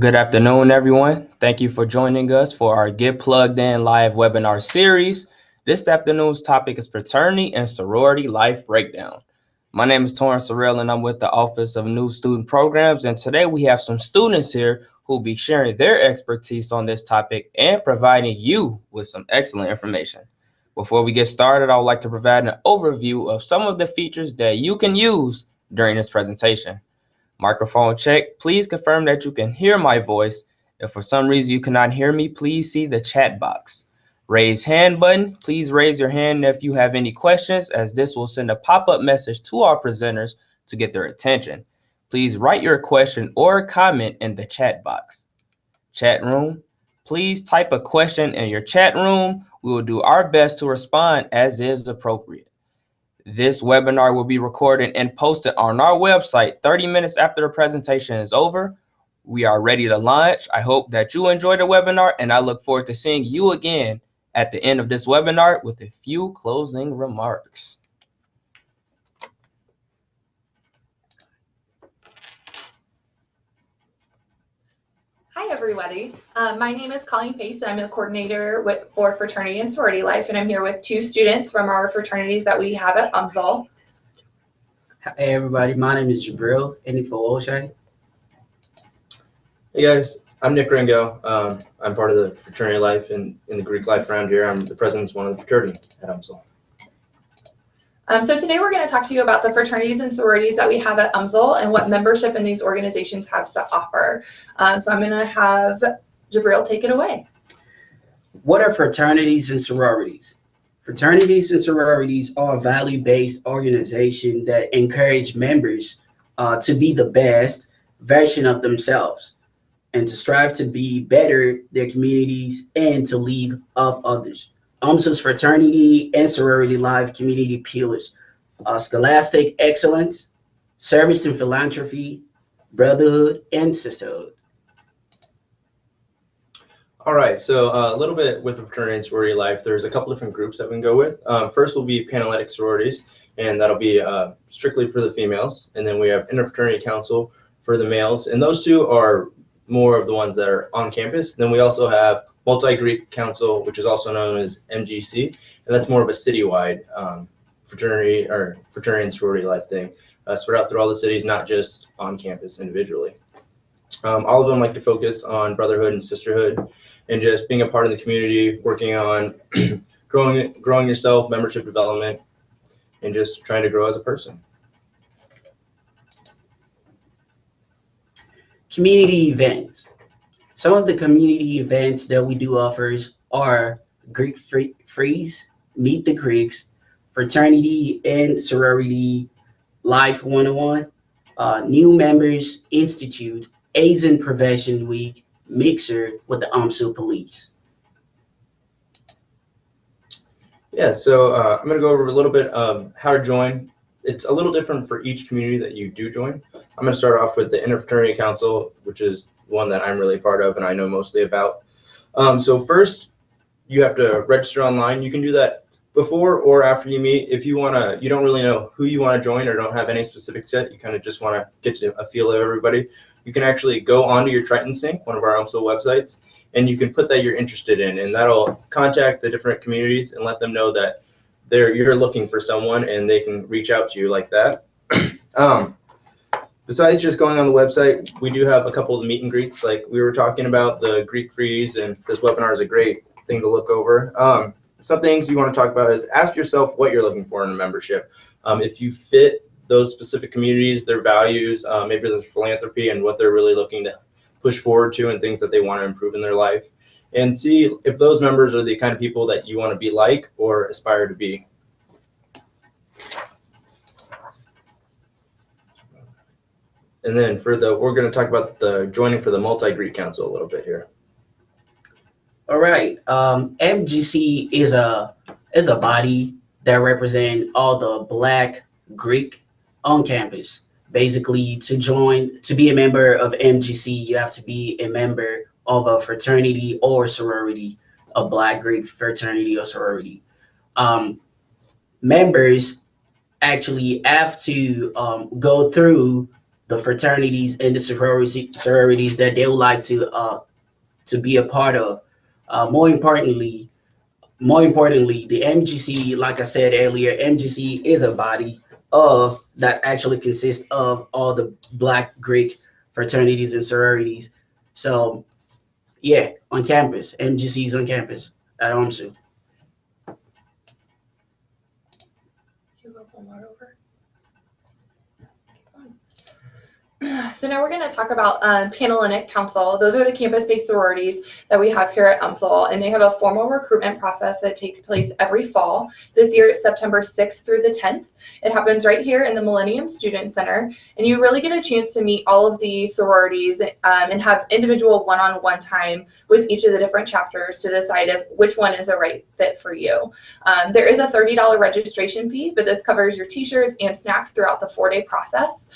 Good afternoon, everyone. Thank you for joining us for our Get Plugged In live webinar series. This afternoon's topic is Fraternity and Sorority Life Breakdown. My name is Torrance Sorrell, and I'm with the Office of New Student Programs, and today we have some students here who will be sharing their expertise on this topic and providing you with some excellent information. Before we get started, I would like to provide an overview of some of the features that you can use during this presentation. Microphone check. Please confirm that you can hear my voice. If for some reason you cannot hear me, please see the chat box. Raise hand button. Please raise your hand if you have any questions, as this will send a pop-up message to our presenters to get their attention. Please write your question or comment in the chat box. Chat room. Please type a question in your chat room. We will do our best to respond as is appropriate. This webinar will be recorded and posted on our website 30 minutes after the presentation is over. We are ready to launch. I hope that you enjoyed the webinar, and I look forward to seeing you again at the end of this webinar with a few closing remarks. Hi, everybody. My name is Colleen Pace. I'm a coordinator for Fraternity and Sorority Life, and I'm here with two students from our fraternities that we have at UMSL. Hey, everybody. My name is Jabril Enifo. Hey, guys. I'm Nick Ringo. I'm part of the fraternity life and in the Greek life around here. I'm the president of one of the fraternity at UMSL. So today we're going to talk to you about the fraternities and sororities that we have at UMSL and what membership in these organizations have to offer. So I'm going to have Jabril take it away. What are fraternities and sororities? Fraternities and sororities are a value-based organization that encourage members to be the best version of themselves and to strive to be better their communities and to leave of others. UMSL's fraternity and sorority life community pillars: scholastic excellence, service and philanthropy, brotherhood, and sisterhood. All right, so a little bit with the fraternity and sorority life, there's a couple different groups that we can go with. First will be Panhellenic sororities, and that'll be strictly for the females. And then we have Fraternity Council for the males, and those two are more of the ones that are on campus. Then we also have MultiGreek Council, which is also known as MGC, and that's more of a citywide fraternity and sorority life thing, spread out through all the cities, not just on campus individually. All of them like to focus on brotherhood and sisterhood and just being a part of the community, working on growing yourself, membership development, and just trying to grow as a person. Community events. Some of the community events that we do offers are Greek Freeze, Meet the Greeks, Fraternity and Sorority Life 101, New Members Institute, Asian Prevention Week, Mixer with the UMSL Police. Yeah, so I'm going to go over a little bit of how to join. It's a little different for each community that you do join. I'm going to start off with the Fraternity Council, which is one that I'm really part of and I know mostly about. So first, you have to register online. You can do that before or after you meet. If you don't really know who you want to join or don't have any specifics yet, you kind of just want to get a feel of everybody, you can actually go onto your Triton Sync, one of our UMSL websites, and you can put that you're interested in, and that'll contact the different communities and let them know that you're looking for someone, and they can reach out to you like that. Besides just going on the website, we do have a couple of meet and greets, like we were talking about the Greek Freeze, and this webinar is a great thing to look over. Some things you want to talk about is ask yourself what you're looking for in a membership. If you fit those specific communities, their values, maybe their philanthropy and what they're really looking to push forward to and things that they want to improve in their life. And see if those members are the kind of people that you want to be like or aspire to be. And then we're going to talk about the joining for the MultiGreek Council a little bit here. All right, MGC is a body that represents all the Black Greek on campus. Basically, to be a member of MGC, you have to be a member of a fraternity or sorority, a Black Greek fraternity or sorority. Members actually have to go through the fraternities and the sororities that they would like to be a part of. More importantly, the MGC, like I said earlier, MGC is a body of that actually consists of all the Black Greek fraternities and sororities. So yeah, on campus, MGC is on campus at UMSL. So now we're going to talk about Panhellenic Council. Those are the campus-based sororities that we have here at UMSL, and they have a formal recruitment process that takes place every fall. This year it's September 6th through the 10th. It happens right here in the Millennium Student Center, and you really get a chance to meet all of the sororities and have individual one-on-one time with each of the different chapters to decide if which one is a right fit for you. There is a $30 registration fee, but this covers your t-shirts and snacks throughout the 4-day process.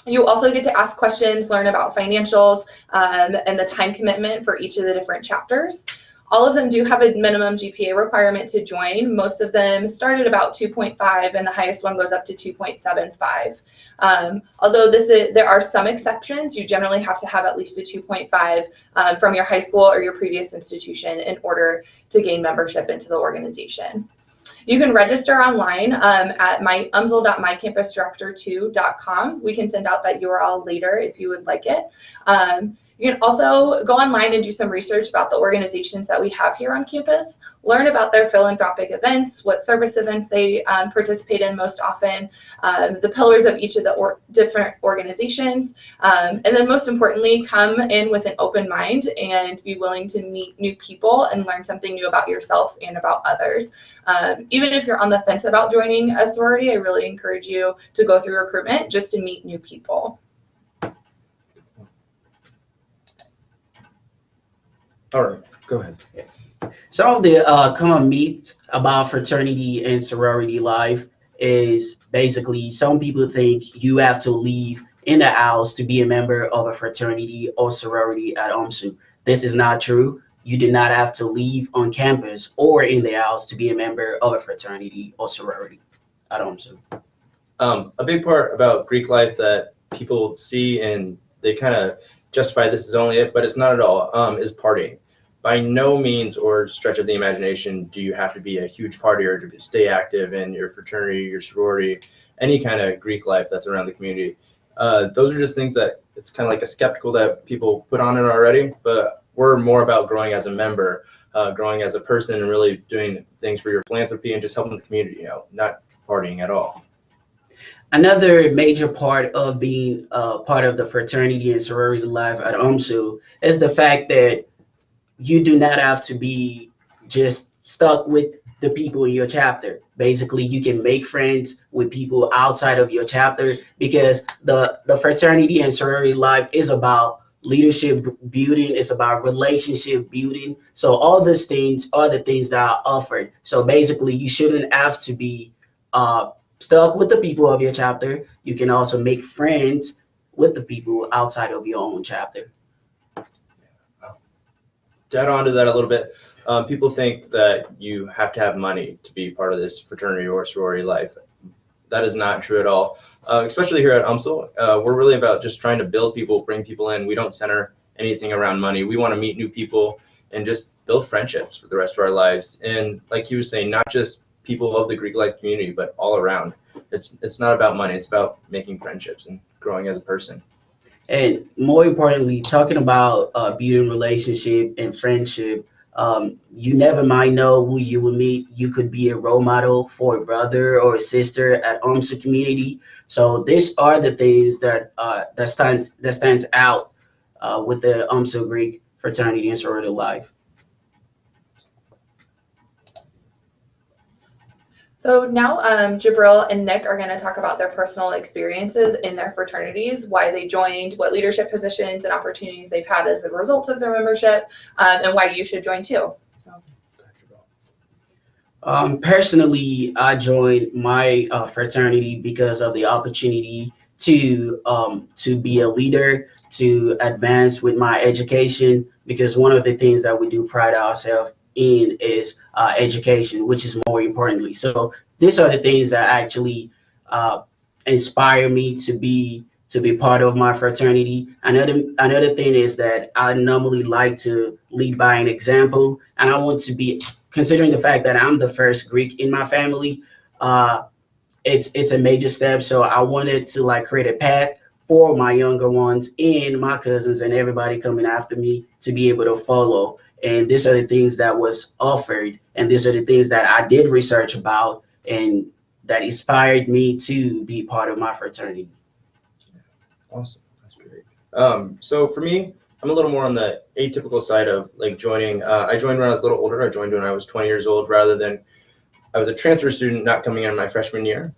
You also get to ask questions, learn about financials, and the time commitment for each of the different chapters. All of them do have a minimum GPA requirement to join. Most of them start at about 2.5, and the highest one goes up to 2.75. Although there are some exceptions, you generally have to have at least a 2.5 from your high school or your previous institution in order to gain membership into the organization. You can register online at umsl.mycampusdirector2.com. We can send out that URL later if you would like it. You can also go online and do some research about the organizations that we have here on campus, learn about their philanthropic events, what service events they participate in most often, the pillars of each of the different organizations, and then most importantly, come in with an open mind and be willing to meet new people and learn something new about yourself and about others. Even if you're on the fence about joining a sorority, I really encourage you to go through recruitment just to meet new people. All right, go ahead. Some of the common myths about fraternity and sorority life is basically some people think you have to leave in the house to be a member of a fraternity or sorority at UMSL. This is not true. You do not have to leave on campus or in the house to be a member of a fraternity or sorority at UMSL. A big part about Greek life that people see and they kind of justify this is only it, but it's not at all, is partying. By no means or stretch of the imagination do you have to be a huge partier to stay active in your fraternity, your sorority, any kind of Greek life that's around the community. Those are just things that it's kind of like a skeptical that people put on it already, but we're more about growing as a member, growing as a person, and really doing things for your philanthropy and just helping the community out, not partying at all. Another major part of being part of the fraternity and sorority life at UMSL is the fact that you do not have to be just stuck with the people in your chapter. Basically, you can make friends with people outside of your chapter because the fraternity and sorority life is about leadership building, it's about relationship building. So all these things are the things that are offered. So basically, you shouldn't have to be stuck with the people of your chapter. You can also make friends with the people outside of your own chapter. To add on to that a little bit, people think that you have to have money to be part of this fraternity or sorority life. That is not true at all. Especially here at UMSL, we're really about just trying to build people, bring people in. We don't center anything around money. We want to meet new people and just build friendships for the rest of our lives. And like he was saying, not just people of the Greek life community, but all around. It's not about money. It's about making friendships and growing as a person. And more importantly, talking about building relationship and friendship, you never might know who you will meet. You could be a role model for a brother or a sister at UMSL community. So these are the things that stands out with the UMSL Greek fraternity and sorority life. So now Jabril and Nick are going to talk about their personal experiences in their fraternities, why they joined, what leadership positions and opportunities they've had as a result of their membership, and why you should join too. Personally, I joined my fraternity because of the opportunity to be a leader, to advance with my education, because one of the things that we do pride ourselves in is education, which is more importantly. So these are the things that actually inspire me to be part of my fraternity. Another thing is that I normally like to lead by an example, and I want to be, considering the fact that I'm the first Greek in my family, it's a major step. So I wanted to like create a path for my younger ones and my cousins and everybody coming after me to be able to follow. And these are the things that was offered, and these are the things that I did research about, and that inspired me to be part of my fraternity. Awesome, that's great. So for me, I'm a little more on the atypical side of like joining. I joined when I was a little older. I joined when I was 20 years old, rather than I was a transfer student, not coming in my freshman year.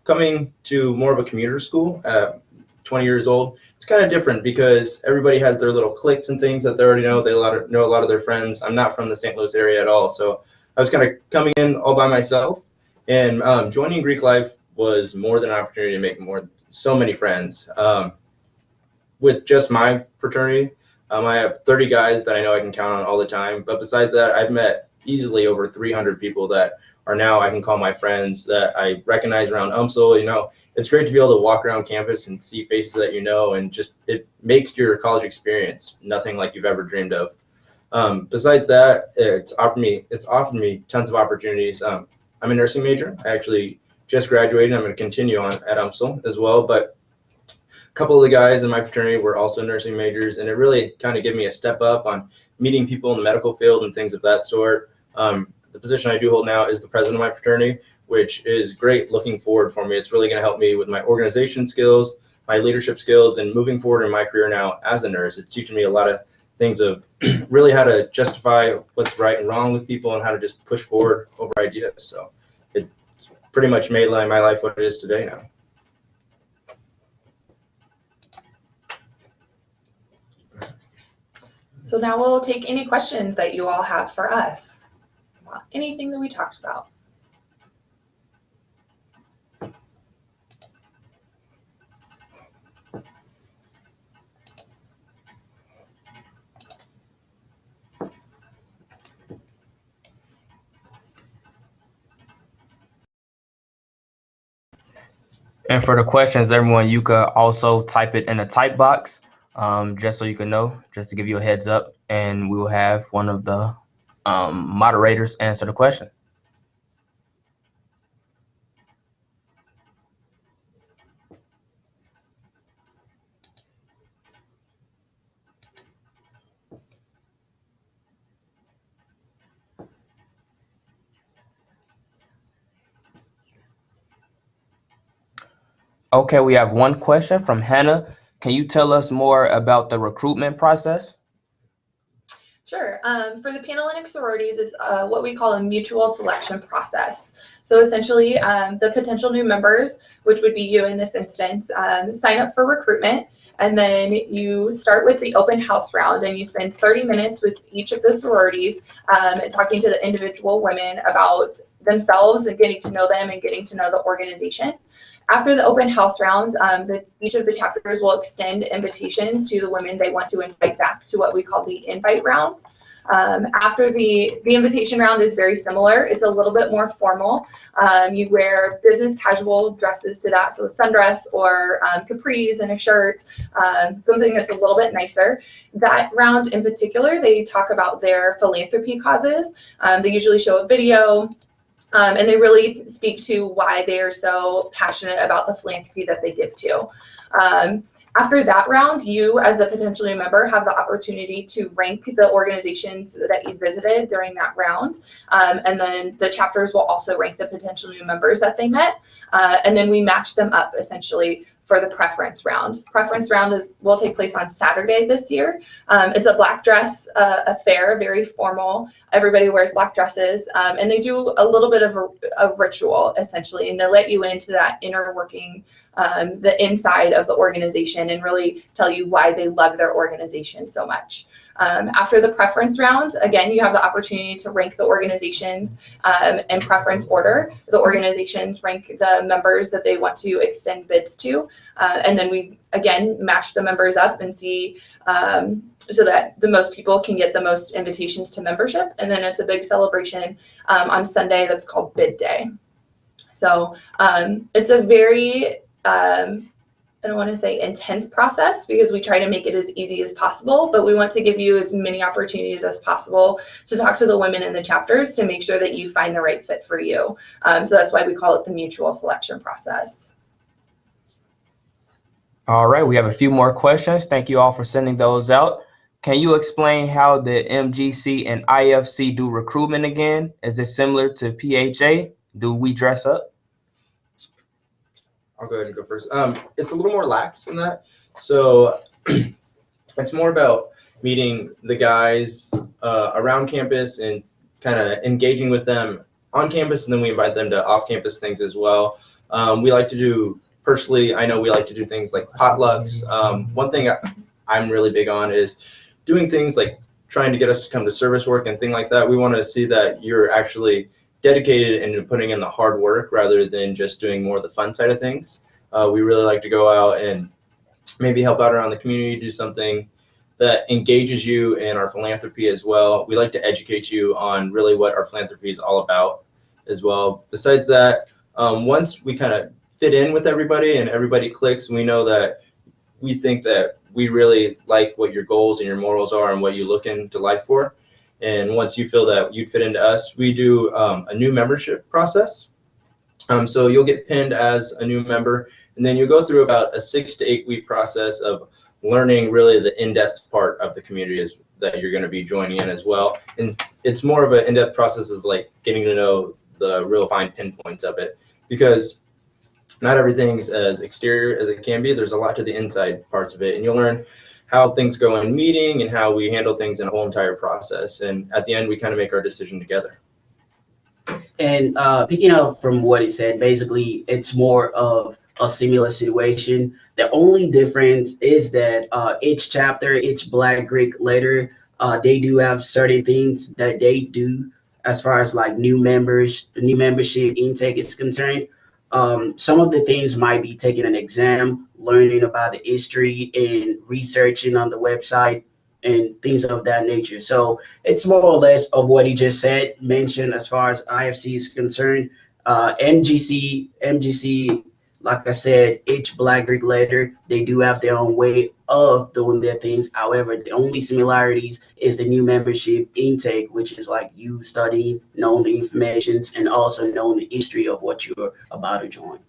Coming to more of a commuter school at 20 years old, it's kind of different because everybody has their little cliques and things that they already know. They know a lot of their friends. I'm not from the St. Louis area at all, so I was kind of coming in all by myself. And joining Greek life was more than an opportunity to make so many friends. With just my fraternity, I have 30 guys that I know I can count on all the time. But besides that, I've met easily over 300 people that are now I can call my friends that I recognize around UMSL. You know, it's great to be able to walk around campus and see faces that you know, and just it makes your college experience nothing like you've ever dreamed of. Besides that, it's offered me tons of opportunities. I'm a nursing major. I actually just graduated. I'm going to continue on at UMSL as well, but a couple of the guys in my fraternity were also nursing majors, and it really kind of gave me a step up on meeting people in the medical field and things of that sort. The position I do hold now is the president of my fraternity, which is great looking forward for me. It's really going to help me with my organization skills, my leadership skills, and moving forward in my career now as a nurse. It's teaching me a lot of things of really how to justify what's right and wrong with people and how to just push forward over ideas. So it's pretty much made my life what it is today now. So now we'll take any questions that you all have for us about anything that we talked about. And for the questions, everyone, you could also type it in the type box, just so you can know, just to give you a heads up, and we will have one of the moderators answer the question. Okay, we have one question from Hannah. Can you tell us more about the recruitment process? Sure. For the Panhellenic sororities, it's what we call a mutual selection process. So essentially, the potential new members, which would be you in this instance, sign up for recruitment, and then you start with the open house round, and you spend 30 minutes with each of the sororities and talking to the individual women about themselves and getting to know them and getting to know the organization. After the open house round, each of the chapters will extend invitations to the women they want to invite back to what we call the invite round. After the invitation round is very similar. It's a little bit more formal. You wear business casual dresses to that, so a sundress or capris and a shirt, something that's a little bit nicer. That round in particular, they talk about their philanthropy causes. They usually show a video. And they really speak to why they are so passionate about the philanthropy that they give to. After that round, you as the potential new member have the opportunity to rank the organizations that you visited during that round. And then the chapters will also rank the potential new members that they met. And then we match them up essentially for the preference round. Preference round will take place on Saturday this year. It's a black dress affair, very formal. Everybody wears black dresses, and they do a little bit of a ritual essentially, and they let you into that inner working, the inside of the organization, and really tell you why they love their organization so much. After the preference round, again, you have the opportunity to rank the organizations in preference order. The organizations rank the members that they want to extend bids to, and then we, again, match the members up and see so that the most people can get the most invitations to membership. And then it's a big celebration on Sunday that's called Bid Day. So it's a very, I don't want to say intense process, because we try to make it as easy as possible, but we want to give you as many opportunities as possible to talk to the women in the chapters to make sure that you find the right fit for you. So that's why we call it the mutual selection process. All right, we have a few more questions. Thank you all for sending those out. Can you explain how the MGC and IFC do recruitment again? Is it similar to PHA? Do we dress up? I'll go ahead and go first. It's a little more lax than that. So it's more about meeting the guys around campus and kind of engaging with them on campus, and then we invite them to off-campus things as well. We like to do, personally, I know we like to do things like potlucks. One thing I'm really big on is doing things like trying to get us to come to service work and things like that. We want to see that you're actually dedicated and putting in the hard work rather than just doing more of the fun side of things. We really like to go out and maybe help out around the community, do something that engages you in our philanthropy as well. We like to educate you on really what our philanthropy is all about as well. Besides that, once we kind of fit in with everybody and everybody clicks, we know that we think that we really like what your goals and your morals are and what you look into life for. And once you feel that you'd fit into us, we do a new membership process. So you'll get pinned as a new member, and then you'll go through about a 6 to 8 week process of learning really the in-depth part of the community that you're going to be joining in as well. And it's more of an in-depth process of like getting to know the real fine pinpoints of it, because not everything's as exterior as it can be. There's a lot to the inside parts of it, and you'll learn how things go in meeting and how we handle things in a whole entire process. And at the end, we kind of make our decision together. And picking up from what he said, basically, it's more of a similar situation. The only difference is that each chapter, each Black Greek letter, they do have certain things that they do as far as like new members, the new membership intake is concerned. Some of the things might be taking an exam, learning about the history, and researching on the website and things of that nature. So it's more or less of what he just mentioned as far as IFC is concerned. MGC, like I said, each Black Greek letter, they do have their own way of doing their things. However, the only similarities is the new membership intake, which is like you studying, knowing the information, and also knowing the history of what you're about to join.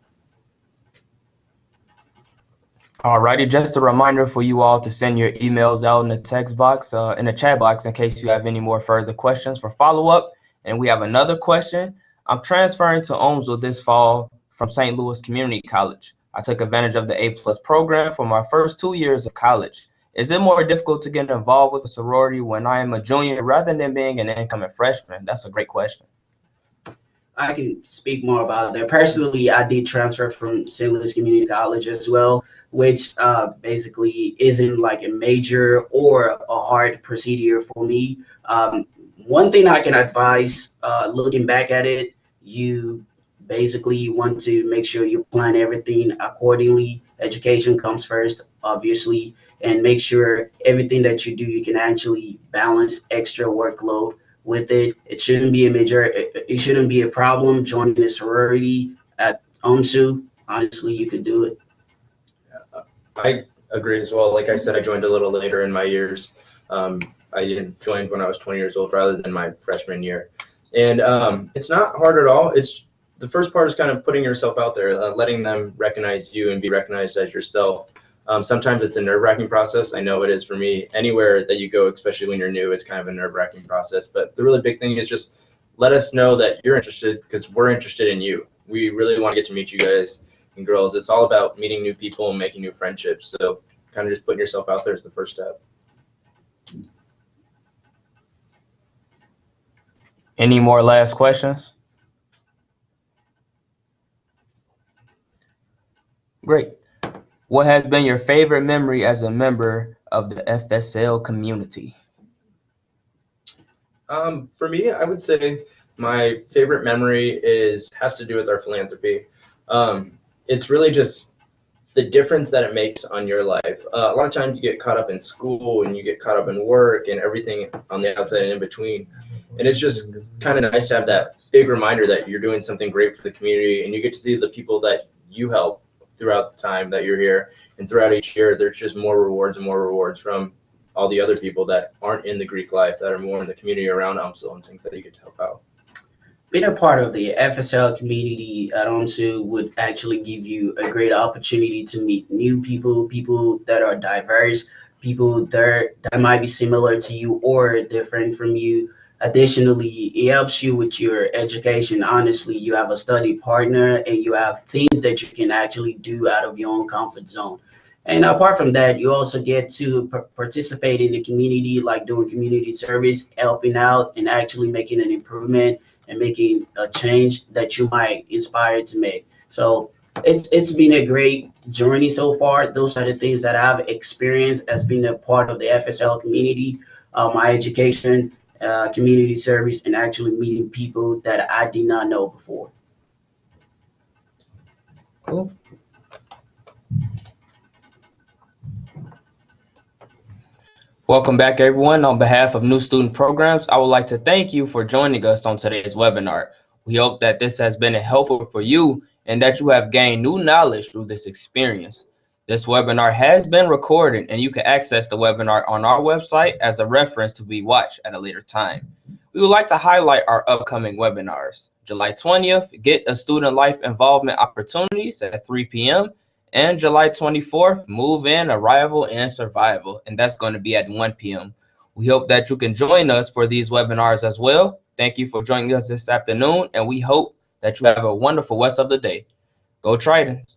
Alrighty, just a reminder for you all to send your emails out in the text box, in the chat box, in case you have any more further questions for follow-up. And we have another question. I'm transferring to UMSL this fall from St. Louis Community College. I took advantage of the A+ program for my first 2 years of college. Is it more difficult to get involved with a sorority when I am a junior rather than being an incoming freshman? That's a great question. I can speak more about that. Personally, I did transfer from St. Louis Community College as well, which basically isn't like a major or a hard procedure for me. One thing I can advise, looking back at it, you basically want to make sure you plan everything accordingly. Education comes first, obviously, and make sure everything that you do, you can actually balance extra workload with it. It shouldn't be it shouldn't be a problem joining a sorority at UMSL. Honestly, you could do it. I agree as well. Like I said, I joined a little later in my years. I joined when I was 20 years old rather than my freshman year. And it's not hard at all. It's the first part is kind of putting yourself out there, letting them recognize you and be recognized as yourself. Sometimes it's a nerve-wracking process. I know it is for me. Anywhere that you go, especially when you're new, it's kind of a nerve-wracking process. But the really big thing is just let us know that you're interested, because we're interested in you. We really want to get to meet you guys and girls. It's all about meeting new people and making new friendships. So kind of just putting yourself out there is the first step. Any more last questions? Great. What has been your favorite memory as a member of the FSL community? For me, I would say my favorite memory has to do with our philanthropy. It's really just the difference that it makes on your life. A lot of times you get caught up in school and you get caught up in work and everything on the outside and in between. And it's just kind of nice to have that big reminder that you're doing something great for the community, and you get to see the people that you help throughout the time that you're here. And throughout each year, there's just more rewards and more rewards from all the other people that aren't in the Greek life, that are more in the community around UMSL and things that you get to help out. Being a part of the FSL community at UMSL would actually give you a great opportunity to meet new people, people that are diverse, people that might be similar to you or different from you. Additionally, it helps you with your education. Honestly, you have a study partner and you have things that you can actually do out of your own comfort zone. And apart from that, you also get to participate in the community, like doing community service, helping out, and actually making an improvement and making a change that you might inspire to make. So it's been a great journey so far. Those are the things that I've experienced as being a part of the FSL community, my education, community service, and actually meeting people that I did not know before. Cool. Welcome back, everyone. On behalf of New Student Programs, I would like to thank you for joining us on today's webinar. We hope that this has been helpful for you and that you have gained new knowledge through this experience. This webinar has been recorded, and you can access the webinar on our website as a reference to be watched at a later time. We would like to highlight our upcoming webinars. July 20th, Get a Student Life Involvement Opportunities at 3 p.m. And July 24th, Move In, Arrival, and Survival, and that's going to be at 1 p.m. We hope that you can join us for these webinars as well. Thank you for joining us this afternoon, and we hope that you have a wonderful rest of the day. Go Tritons!